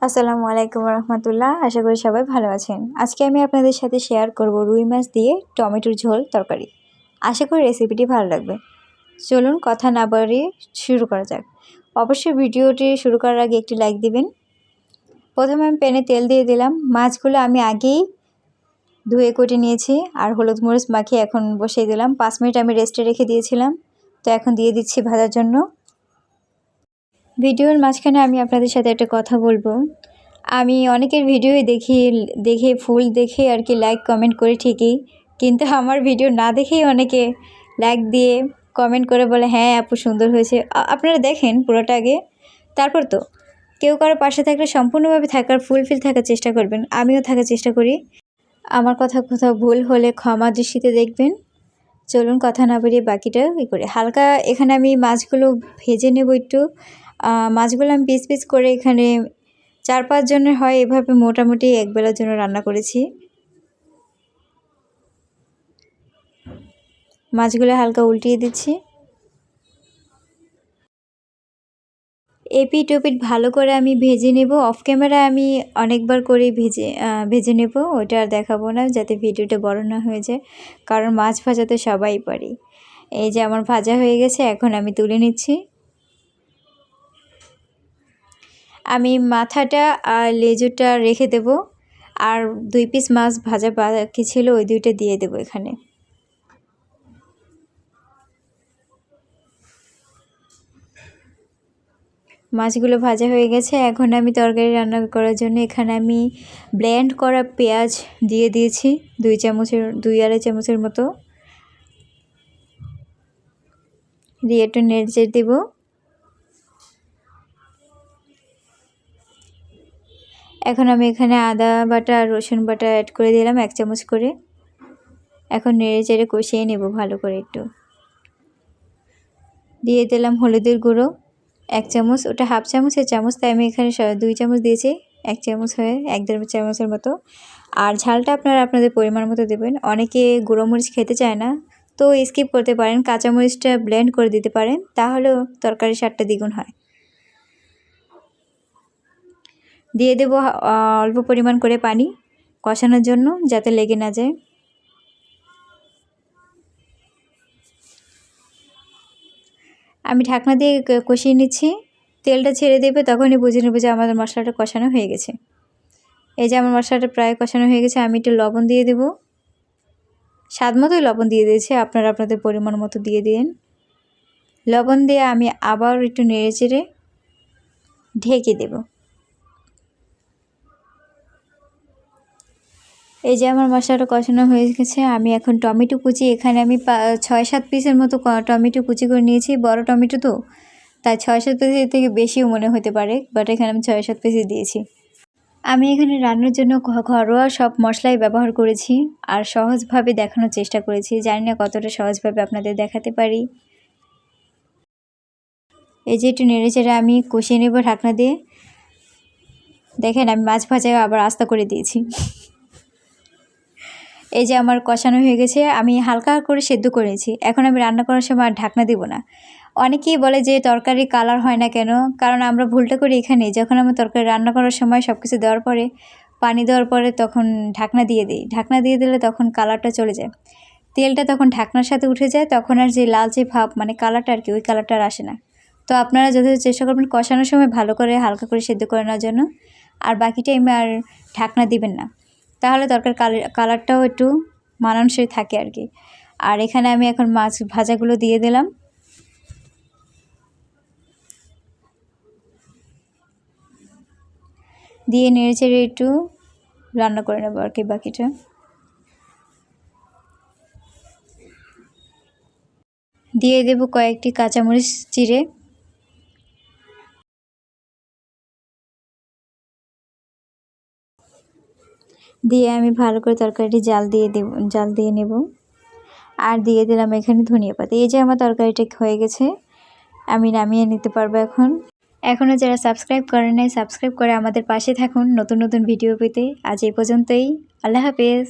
আসসালামু আলাইকুম রহমতুল্লাহ। আশা করি সবাই ভালো আছেন। আজকে আমি আপনাদের সাথে শেয়ার করব রুই মাছ দিয়ে টমেটোর ঝোল তরকারি। আশা করি রেসিপিটি ভালো লাগবে। চলুন কথা না বাড়িয়ে শুরু করা যাক। অবশ্যই ভিডিওটি শুরু করার আগে একটি লাইক দিবেন। প্রথমে আমি প্যানে তেল দিয়ে দিলাম। মাছগুলো আমি আগেই ধুয়ে কেটে নিয়েছি আর হলুদ মরিচ মাখিয়ে এখন বসিয়ে দিলাম। 5 মিনিট আমি রেস্টে রেখে দিয়েছিলাম, তো এখন দিয়ে দিচ্ছি ভাজার জন্য। ভিডিওর মাঝখানে আমি আপনাদের সাথে একটা কথা বলবো। আমি অনেকের ভিডিওই দেখে ফুল দেখে আর কি লাইক কমেন্ট করি ঠিকই, কিন্তু আমার ভিডিও না দেখেই অনেকে লাইক দিয়ে কমেন্ট করে বলে হ্যাঁ আপু সুন্দর হয়েছে। আপনারা দেখেন পুরোটা আগে, তারপর তো কেউ কারো পাশে থাকলে সম্পূর্ণভাবে ফুলফিল থাকার চেষ্টা করবেন। আমিও থাকার চেষ্টা করি। আমার কথা কোথাও ভুল হলে ক্ষমা দৃষ্টিতে দেখবেন। চলুন কথা না বেরিয়ে বাকিটা করে হালকা এখানে আমি মাছগুলো ভেজে নেব একটু। মাছগুলো আমি পিস পিস করে এখানে 4-5 জনের হয় এভাবে মোটামুটি একবেলার জন্য রান্না করেছি। মাছগুলো হালকা উল্টিয়ে দিচ্ছি। এপিট ওপিট ভালো করে আমি ভেজে নেব। অফ ক্যামেরা আমি অনেকবার করে ভেজে নেব, ওটা আর দেখাবো না যাতে ভিডিওটা বড় না হয়ে যায়, কারণ মাছ ভাজা তো সবাই পারি। এই যে আমার ভাজা হয়ে গেছে, এখন আমি তুলে নিচ্ছি। আমি মাথাটা আর লেজুটা রেখে দেব, আর 2 পিস মাছ ভাজা বাকি ছিল ওই 2টা দিয়ে দেব এখানে। মাছগুলো ভাজা হয়ে গেছে, এখন আমি তরকারি রান্না করার জন্য এখানে আমি ব্লেন্ড করা পেঁয়াজ দিয়ে দিয়েছি 2-2.5 চামচের মতো, দিয়ে একটু নেড়ে দেব। এখন আমি এখানে আদা বাটা আর রসুন বাটা অ্যাড করে দিলাম 1 চামচ করে। এখন নেড়ে চেড়ে কষিয়ে নেব ভালো করে। একটু দিয়ে দিলাম হলুদের গুঁড়ো 1 চামচ, ওটা হাফ চামচের চামচ, তাই আমি এখানে 2 চামচ দিয়েছি, 1 চামচ হয়ে 1-1.5 চামচের মতো। আর ঝালটা আপনারা আপনাদের পরিমাণ মতো দেবেন। অনেকে গুঁড়ো মরিচ খেতে চায় না, তো স্কিপ করতে পারেন, কাঁচামরিচটা ব্লেন্ড করে দিতে পারেন, তাহলেও তরকারির স্বাদটা দ্বিগুণ হয়। দিয়ে দেব অল্প পরিমাণ করে পানি কষানোর জন্য, যাতে লেগে না যায়। আমি ঢাকনা দিয়ে কষিয়ে নিচ্ছি। তেলটা ছেড়ে দেবে, তখনই বুঝে নেব যে আমাদের মশলাটা কষানো হয়ে গেছে। এই যে আমার মশলাটা প্রায় কষানো হয়ে গেছে, আমি একটু লবণ দিয়ে দেব। স্বাদ মতোই লবণ দিয়ে দিয়েছি, আপনারা আপনাদের পরিমাণ মতো দিয়ে দিন। লবণ দিয়ে আমি আবার একটু নেড়ে চেড়ে ঢেকে দেব। এই যে আমার মশলাটা কষানো হয়ে গেছে, আমি এখন টমেটো কুচি এখানে আমি 6-7 পিসের মতো টমেটো কুচি করে নিয়েছি। বড় টমেটো তো, তাই 6-7 পিসের থেকে বেশিও মনে হতে পারে, বাট এখানে আমি 6-7 পিসই দিয়েছি। আমি এখানে রান্নার জন্য ঘরোয়া সব মশলাই ব্যবহার করেছি আর সহজভাবে দেখানোর চেষ্টা করেছি। জানি না কতটা সহজভাবে আপনাদের দেখাতে পারি। এই যে একটু নেড়েচেড়ে আমি কষিয়ে নেব ঢাকনা দিয়ে। দেখেন আমি মাছ ভাজা আবার আস্তা করে দিয়েছি। এই যে আমার কষানো হয়ে গেছে, আমি হালকা করে সেদ্ধ করেছি। এখন আমি রান্না করার সময় আর ঢাকনা দেব না। অনেকেই বলে যে তরকারি কালার হয় না কেন, কারণ আমরা ভুলটা করি এখানে, যখন আমরা তরকারি রান্না করার সময় সব কিছু দেওয়ার পরে, পানি দেওয়ার পরে তখন ঢাকনা দিয়ে দিই। ঢাকনা দিয়ে দিলে তখন কালারটা চলে যায়, তেলটা তখন ঢাকনার সাথে উঠে যায়, তখন আর যে লালচে ভাব মানে কালারটা আর কি, ওই কালারটা আর আসে না। তো আপনারা যথেষ্ট চেষ্টা করবেন কষানোর সময় ভালো করে হালকা করে সেদ্ধ করে নেওয়ার জন্য, আর বাকি টাইমে আর ঢাকনা দিবেন না, তাহলে তরকার কালারটাও একটু মানানসই থাকে আর কি। আর এখানে আমি এখন মাছ ভাজাগুলো দিয়ে দিলাম। দিয়ে নেড়েচেড়ে একটু রান্না করে নেবো আর কি বাকিটা। দিয়ে দেব কয়েকটি কাঁচামরিচ চিড়ে। দিয়ে আমি ভালো করে তরকারিটি জাল দিয়ে নেব। আর দিয়ে দিলাম এখানে ধনিয়া পাতা। এই যে আমার তরকারিটা হয়ে গেছে, আমি নামিয়ে নিতে পারবো এখন। এখনও যারা সাবস্ক্রাইব করেন নাই, সাবস্ক্রাইব করে আমাদের পাশে থাকুন নতুন নতুন ভিডিও পেতে। আজ এই পর্যন্তই। আল্লাহ হাফেজ।